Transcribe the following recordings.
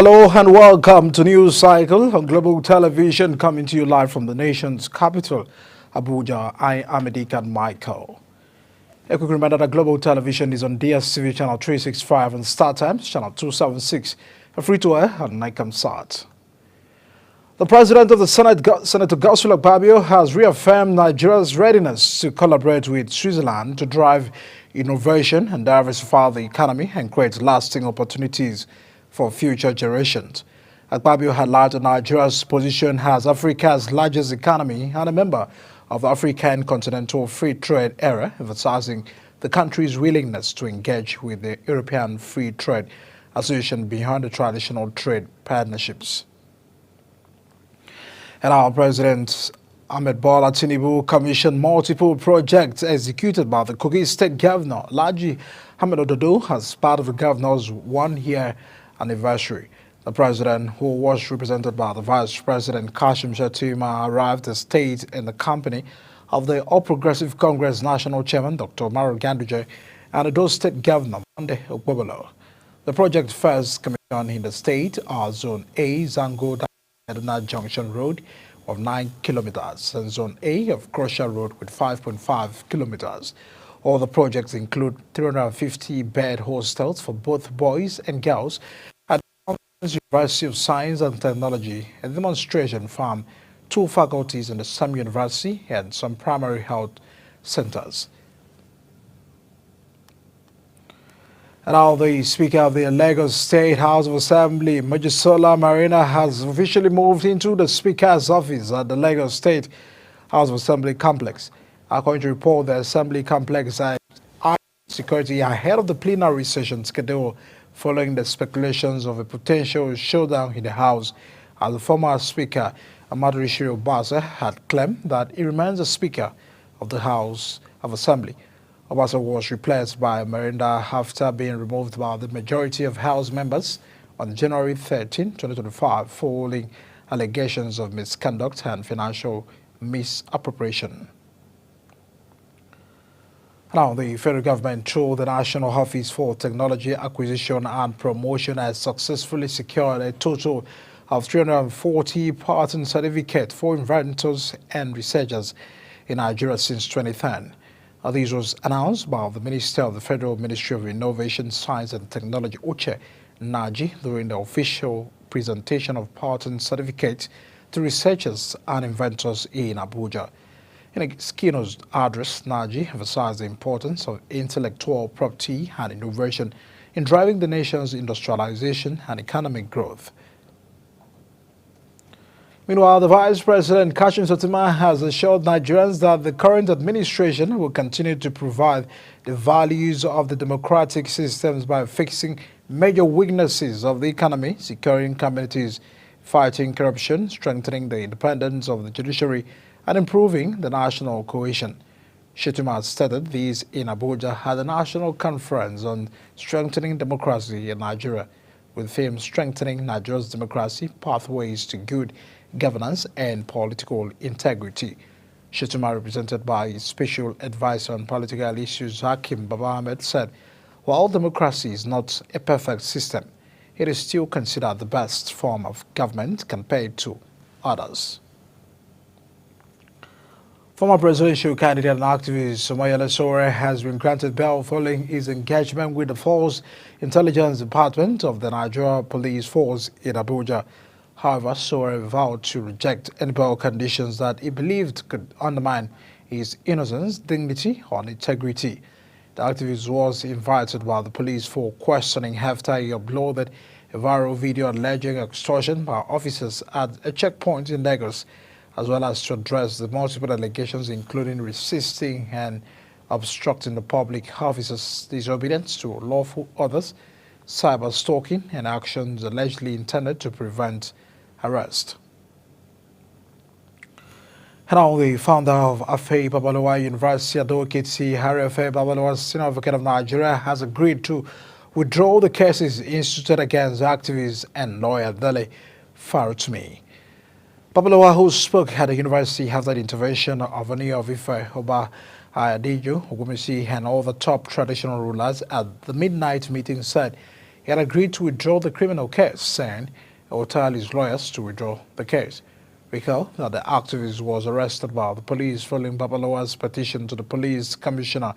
Hello and welcome to News Cycle on Global Television, coming to you live from the nation's capital, Abuja. I am Edikan Michael. A quick reminder that Global Television is on DSTV channel 365 and StarTimes channel 276, and free to air on NICAMSAT. The President of the Senate, Senator Godswill Akpabio, has reaffirmed Nigeria's readiness to collaborate with Switzerland to drive innovation and diversify the economy and create lasting opportunities for future generations. Akpabio highlighted Nigeria's position as Africa's largest economy and a member of the African Continental Free Trade Area, emphasizing the country's willingness to engage with the European Free Trade Association behind the traditional trade partnerships. And our President Ahmed Bola Tinubu commissioned multiple projects executed by the Kogi State Governor Laji Ahmed Ododo as part of the governor's one-year anniversary. The president, who was represented by the Vice President Kashim Shettima, arrived at state in the company of the All Progressive Congress National Chairman Dr. Umaru Ganduje and Edo State Governor Monday Okpebholo. The project first commissioned in the state are Zone A, Zango Eduna Junction Road of 9 kilometers and Zone A of Crusher Road with 5.5 kilometers. All the projects include 350-bed hostels for both boys and girls at the University of Science and Technology, a demonstration farm, 2 faculties in the same university, and some primary health centers. And now the Speaker of the Lagos State House of Assembly, Mojisola Marina, has officially moved into the Speaker's office at the Lagos State House of Assembly complex. According to report, the Assembly complex had security ahead of the plenary session schedule following the speculations of a potential showdown in the House, as the former Speaker, Ahmadu Rishiru Obasa, had claimed that he remains the Speaker of the House of Assembly. Obasa was replaced by Marinda after being removed by the majority of House members on January 13, 2025, following allegations of misconduct and financial misappropriation. Now, the federal government, through the National Office for Technology Acquisition and Promotion, has successfully secured a total of 340 patent certificates for inventors and researchers in Nigeria since 2010. This was announced by the Minister of the Federal Ministry of Innovation, Science and Technology, Uche Naji, during the official presentation of patent certificates to researchers and inventors in Abuja. In a keynote address, Naji emphasized the importance of intellectual property and innovation in driving the nation's industrialization and economic growth. Meanwhile, the Vice President Kashim Shettima has assured Nigerians that the current administration will continue to provide the values of the democratic systems by fixing major weaknesses of the economy, securing communities, fighting corruption, strengthening the independence of the judiciary, and improving the national cohesion. Shettima stated this in Abuja at the National Conference on Strengthening Democracy in Nigeria, with theme Strengthening Nigeria's Democracy, Pathways to Good Governance and Political Integrity. Shettima, represented by his Special Advisor on Political Issues, Hakim Baba Ahmed, said, while democracy is not a perfect system, it is still considered the best form of government compared to others. Former presidential candidate and activist Omoyele Sowore has been granted bail following his engagement with the Force Intelligence Department of the Nigeria Police Force in Abuja. However, Sowore vowed to reject any bail conditions that he believed could undermine his innocence, dignity, or integrity. The activist was invited by the police for questioning after he uploaded a viral video alleging extortion by officers at a checkpoint in Lagos, as well as to address the multiple allegations including resisting and obstructing the public officers' disobedience to lawful orders, cyber stalking, and actions allegedly intended to prevent arrest. And now the founder of Afe Babalola University, Advocate Harry Afe Babalola, Senior Advocate of Nigeria, has agreed to withdraw the cases instituted against activist and lawyer Dele Farutmi. Babalola, who spoke at the university after the intervention of Oni of Ife, Oba Adeju, Ogumisi, and all the top traditional rulers at the midnight meeting, said he had agreed to withdraw the criminal case, saying he would tell his lawyers to withdraw the case. Recall that the activist was arrested by the police following Babaloa's petition to the police commissioner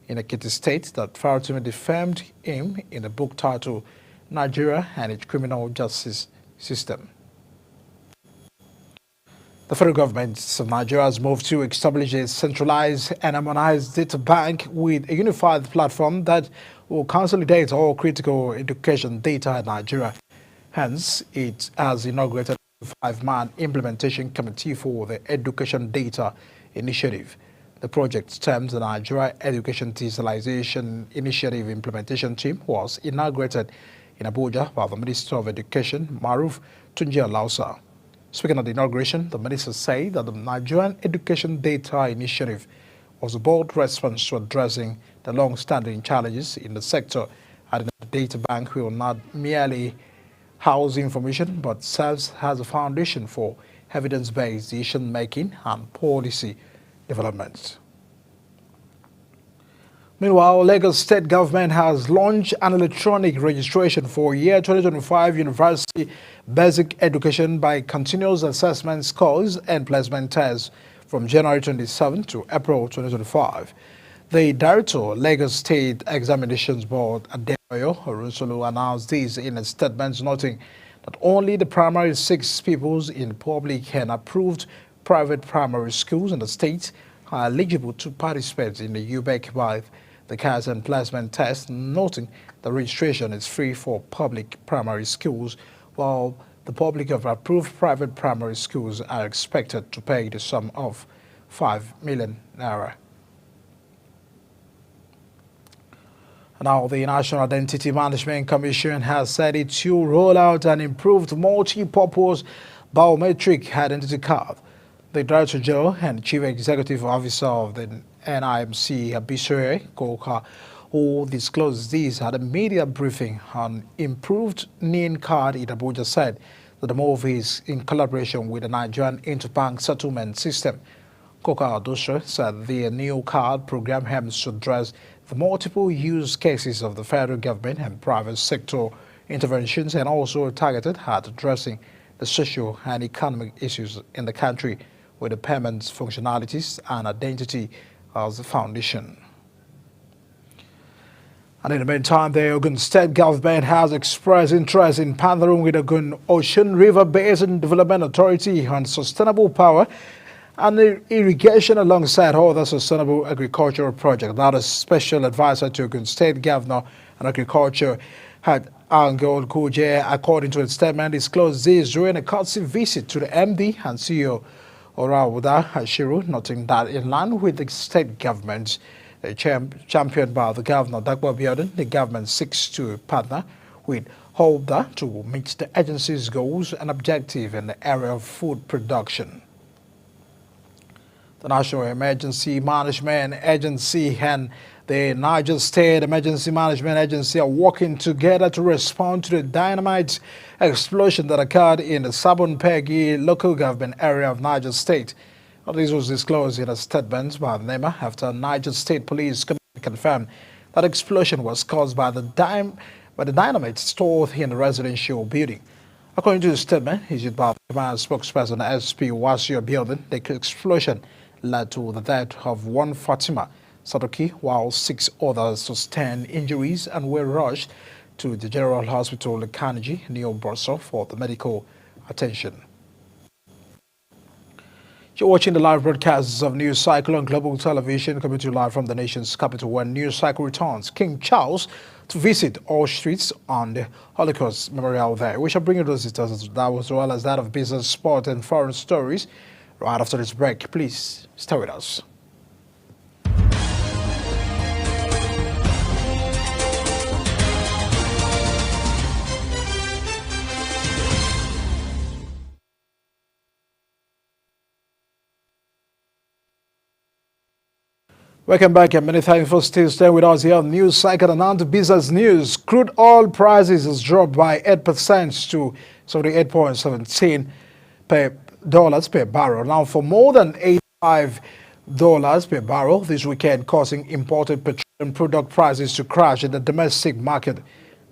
in Ekiti State that Farotimi defamed him in a book titled Nigeria and its Criminal Justice System. The federal government of Nigeria has moved to establish a centralized and harmonized data bank with a unified platform that will consolidate all critical education data in Nigeria. Hence, it has inaugurated a five-man implementation committee for the Education Data Initiative. The project termed the Nigeria Education Digitalization Initiative Implementation Team was inaugurated in Abuja by the Minister of Education, Maruf Tunji Alausa. Speaking at the inauguration, the minister said that the Nigerian Education Data Initiative was a bold response to addressing the long-standing challenges in the sector, adding that the data bank will not merely house information but serves as a foundation for evidence-based decision-making and policy development. Meanwhile, Lagos State Government has launched an electronic registration for year 2025 University Basic Education by Continuous Assessment Scores and Placement Tests from January 27 to April 2025. The Director, Lagos State Examinations Board, Adebayo Orusolu, announced this in a statement, noting that only the primary 6 pupils in public and approved private primary schools in the state are eligible to participate in the UBEC by the CAS and placement test, noting the registration is free for public primary schools, while the public of approved private primary schools are expected to pay the sum of 5 million naira. Now, the National Identity Management Commission has said it will roll out an improved multi-purpose biometric identity card. The Director General and Chief Executive Officer of the NIMC, Abisore Koka, who disclosed this at a media briefing on improved NIN card in Abuja, said that the move is in collaboration with the Nigerian Interbank Settlement System. Koka Adoshe said the new card program aims to address the multiple use cases of the federal government and private sector interventions, and also targeted at addressing the social and economic issues in the country with the payments functionalities and identity as the foundation. And in the meantime, the Ogun State government has expressed interest in partnering with Ogun Ocean River Basin Development Authority on sustainable power and irrigation alongside other sustainable agricultural projects. That is Special Advisor to Ogun State Governor and Agriculture had Angol Kuje, according to a statement, disclosed this during a courtesy visit to the MD and CEO Orawuda Hashiru, noting that in line with the state government championed by the Governor Dakwa Biodun, the government seeks to partner with HOLDA to meet the agency's goals and objectives in the area of food production. The National Emergency Management Agency and the Niger State Emergency Management Agency are working together to respond to the dynamite explosion that occurred in the Sabon-Pegi local government area of Niger State. This was disclosed in a statement by NEMA after Niger State Police confirmed that explosion was caused by the dynamite stored in the residential building. According to the statement issued by the command spokesperson SP Wasio Building, the explosion led to the death of one Fatima Sadoki, while 6 others sustained injuries and were rushed to the General Hospital Kanji near Borso for the medical attention. You're watching the live broadcasts of News Cycle on Global Television, coming to you live from the nation's capital, when News Cycle returns King Charles to visit all streets on the Holocaust Memorial there. We shall bring you those details as well as that of business, sport and foreign stories right after this break. Please stay with us. Welcome back and many thanks for still staying with us here on News Cycle. And on to business news. Crude oil prices has dropped by 8% to $78.17 per barrel. Now, for more than $85 per barrel this weekend, causing imported petroleum product prices to crash in the domestic market.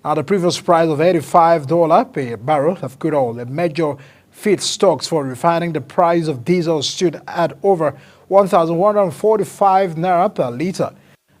Now, the previous price of $85 per barrel of crude oil, a major feedstocks for refining, the price of diesel stood at over 1,145 naira per litre.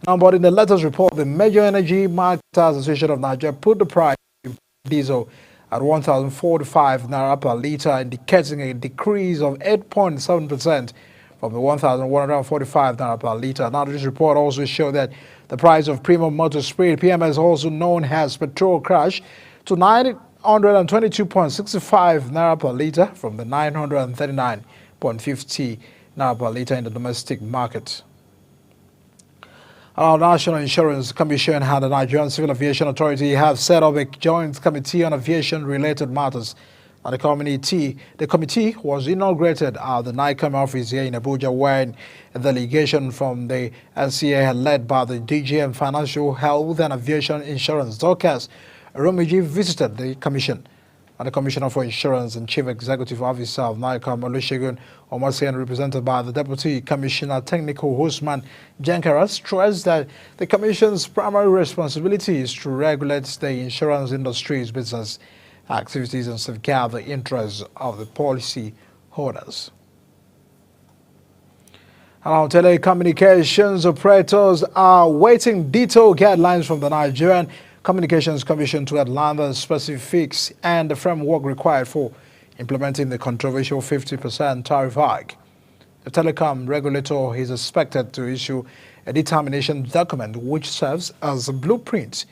Now, but in the latest report, the Major Energy Marketers Association of Nigeria put the price of diesel at 1,045 naira per litre, indicating a decrease of 8.7% from the 1,145 naira per litre. Now, this report also showed that the price of premium motor spirit, PMS, also known as petrol, crashed to 922.65 naira per litre from the 939.50 naira per litre in the domestic market. Our National Insurance Commission and the Nigerian Civil Aviation Authority have set up a joint committee on aviation-related matters. And the committee was inaugurated at the NICOM office here in Abuja, when a delegation from the NCA led by the DGM Financial Health and Aviation Insurance, Dorcas Romiji, visited the commission. And the Commissioner for Insurance and Chief Executive Officer of NICOM, Olusegun Omosen, represented by the Deputy Commissioner Technical Usman Jankara, stressed that the Commission's primary responsibility is to regulate the insurance industry's business activities and safeguard the interests of the policy holders. Our telecommunications operators are waiting detailed guidelines from the Nigerian Communications Commission to outline the specifics and the framework required for implementing the controversial 50% tariff hike. The telecom regulator is expected to issue a determination document which serves as a blueprint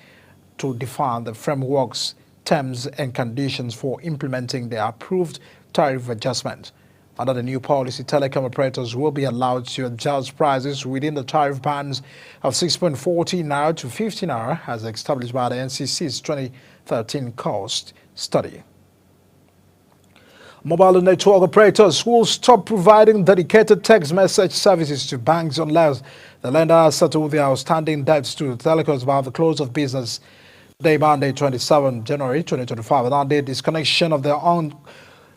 to define the framework's terms and conditions for implementing the approved tariff adjustment. Under the new policy, telecom operators will be allowed to adjust prices within the tariff bands of 6.40 naira to 50 naira, as established by the NCC's 2013 cost study. Mobile network operators will stop providing dedicated text message services to banks unless the lender settle their outstanding debts to telecoms by the close of business day, Monday, 27 January 2025. And the disconnection of their own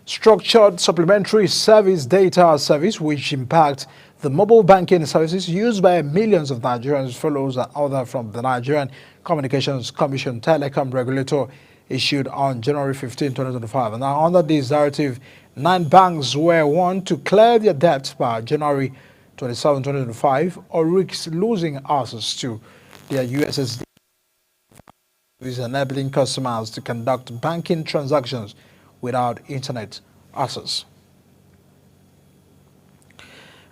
structured supplementary service data service, which impact the mobile banking services used by millions of Nigerians, follows an order from the Nigerian Communications Commission telecom regulator issued on January 15, 2025. And now, under this directive, 9 banks were warned to clear their debts by January 27, 2025, or risk losing access to their USSD, enabling customers to conduct banking transactions without internet access.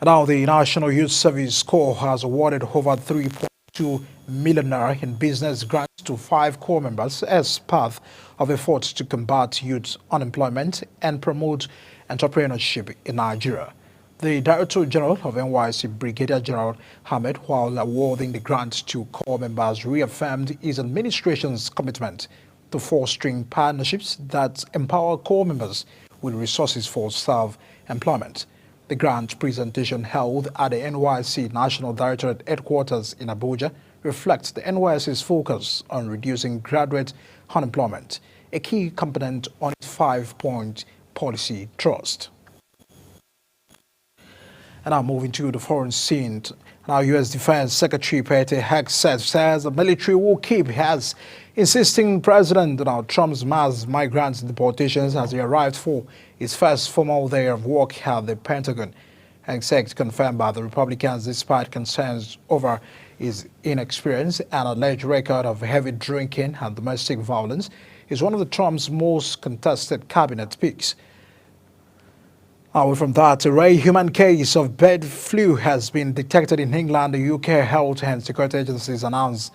And now, the National Youth Service Corps has awarded over 3.2 million naira in business grants to 5 corps members as part of efforts to combat youth unemployment and promote entrepreneurship in Nigeria. The Director General of NYSC, Brigadier General Ahmed, while awarding the grant to corps members, reaffirmed his administration's commitment to fostering partnerships that empower corps members with resources for self-employment. The grant presentation held at the NYSC National Directorate Headquarters in Abuja reflects the NYSC's focus on reducing graduate unemployment, a key component on its 5-point policy thrust. And now, moving to the foreign scene. Now, U.S. Defense Secretary Pete Hegseth says the military will keep insisting President Donald Trump's mass migrant deportations as he arrived for his first formal day of work at the Pentagon. Hegseth confirmed by the Republicans, despite concerns over his inexperience and alleged record of heavy drinking and domestic violence, is one of the Trump's most contested cabinet picks. Away from that, a rare human case of bird flu has been detected in England, the UK Health and Security Agencies announced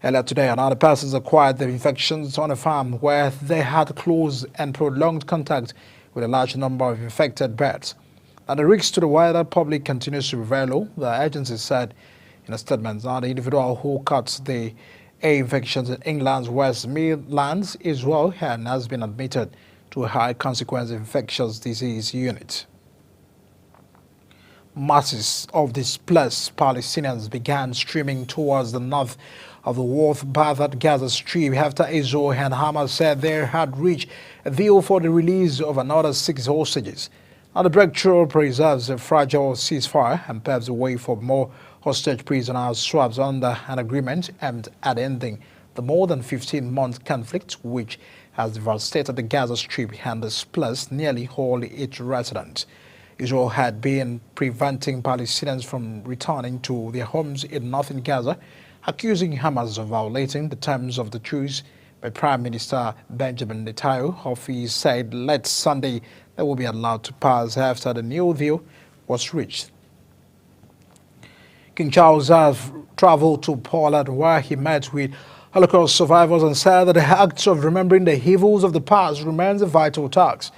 earlier today. And other persons acquired the infections on a farm where they had close and prolonged contact with a large number of infected birds. And the risk to the wider public continues to be very low, the agency said in a statement. Now, the individual who caught the infections in England's West Midlands is well and has been admitted to a high consequence infectious disease unit. Masses of displaced Palestinians began streaming towards the north of the North Bathed Gaza Strip after Israel and Hamas said they had reached a deal for the release of another 6 hostages. Now, the breakthrough preserves a fragile ceasefire and paves the way for more hostage prisoner swaps under an agreement aimed at ending the more than 15-month conflict which has devastated the Gaza Strip and displaced nearly all its residents. Israel had been preventing Palestinians from returning to their homes in northern Gaza, accusing Hamas of violating the terms of the truce. But Prime Minister Benjamin Netanyahu he said late Sunday they will be allowed to pass after the new deal was reached. King Charles has traveled to Poland where he met with Holocaust survivors and said that the act of remembering the evils of the past remains a vital task.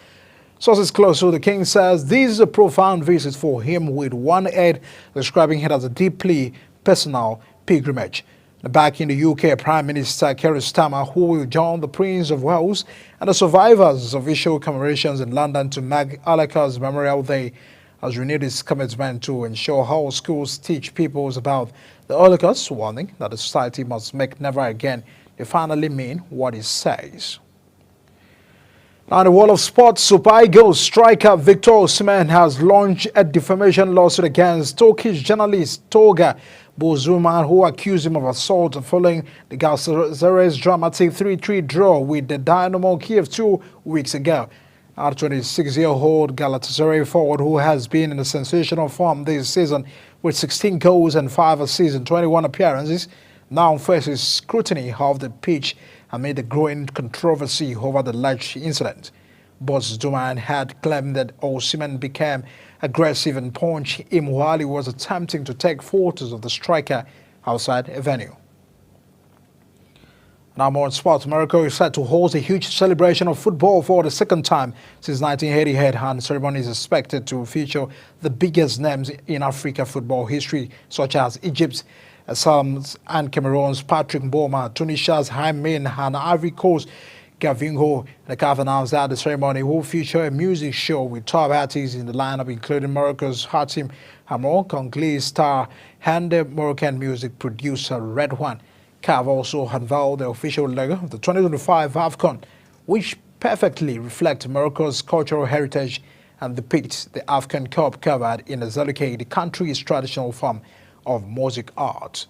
Sources close to the king says this is a profound visit for him, with one aide describing it as a deeply personal pilgrimage. Back in the UK, Prime Minister Keir Starmer, who will join the Prince of Wales and the survivors' official commemorations in London to mark Holocaust Memorial Day, has renewed his commitment to ensure all schools teach pupils about the Holocaust, warning that the society must make never again finally mean what it says. Now, in the world of sports, Super Eagles striker Victor Osimhen has launched a defamation lawsuit against Turkish journalist Tolga Bozuma, who accused him of assault following the Galatasaray's dramatic 3-3 draw with the Dynamo Kiev 2 weeks ago. Our 26-year-old Galatasaray forward, who has been in a sensational form this season with 16 goals and 5 assists in 21 appearances, now faces scrutiny of the pitch amid the growing controversy over the alleged incident. Bozuma had claimed that Osimhen became aggressive and punched him while he was attempting to take photos of the striker outside a venue. Now more on sports. Morocco is set to host a huge celebration of football for the second time since 1988, and the ceremony is expected to feature the biggest names in Africa football history, such as Egypt's Psalms and Cameroon's Patrick Mboma, Tunisia's Haïm, and Ivory Coast Gavinho. The CAF announced that the ceremony will feature a music show with top artists in the lineup, including Morocco's Hatim Hamor, Congolese star, and the Moroccan music producer Red One. CAF also unveiled the official logo of the 2025 AFCON, which perfectly reflects Morocco's cultural heritage and depicts the AFCON Cup covered in a zolike, the country's traditional form of mosaic art.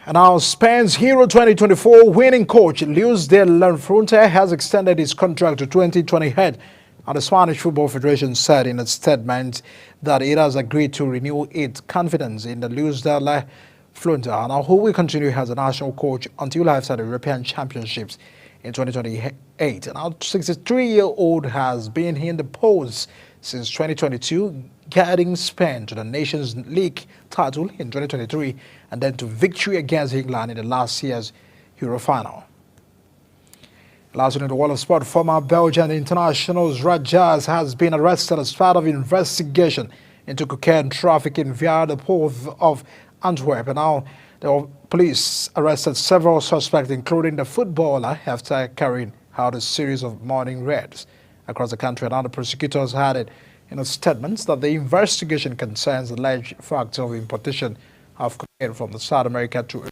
And now Spain's Euro 2024 winning coach Luis de la Fuente has extended his contract to 2028. And the Spanish Football Federation said in a statement that it has agreed to renew its confidence in the Luis de la Fuente, and who will continue as a national coach until after the European Championships in 2028. And our 63-year-old has been in the post since 2022, guiding Spain to the Nations League title in 2023 and then to victory against England in the last year's Euro final. Last in the world of sport, former Belgian international Rajaz has been arrested as part of investigation into cocaine trafficking via the port of Antwerp. And now the police arrested several suspects, including the footballer, after carrying out a series of morning raids across the country. And now the prosecutors added in a statement that the investigation concerns alleged facts of importation of cocaine from the South America to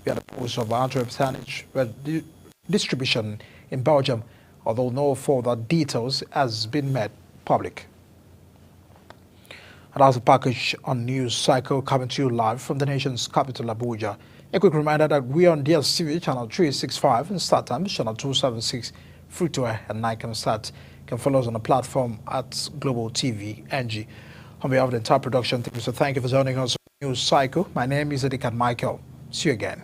via the ports of Antwerp and distribution in Belgium, although no further details has been made public. And that's a package on News Cycle coming to you live from the nation's capital, Abuja. A quick reminder that we are on DSTV channel 365 and start time channel 276, free to air and 9 can start. You can follow us on the platform at Global TV NG. On behalf of the entire production team, so thank you for joining us on News Cycle. My name is Edikan Michael. See you again.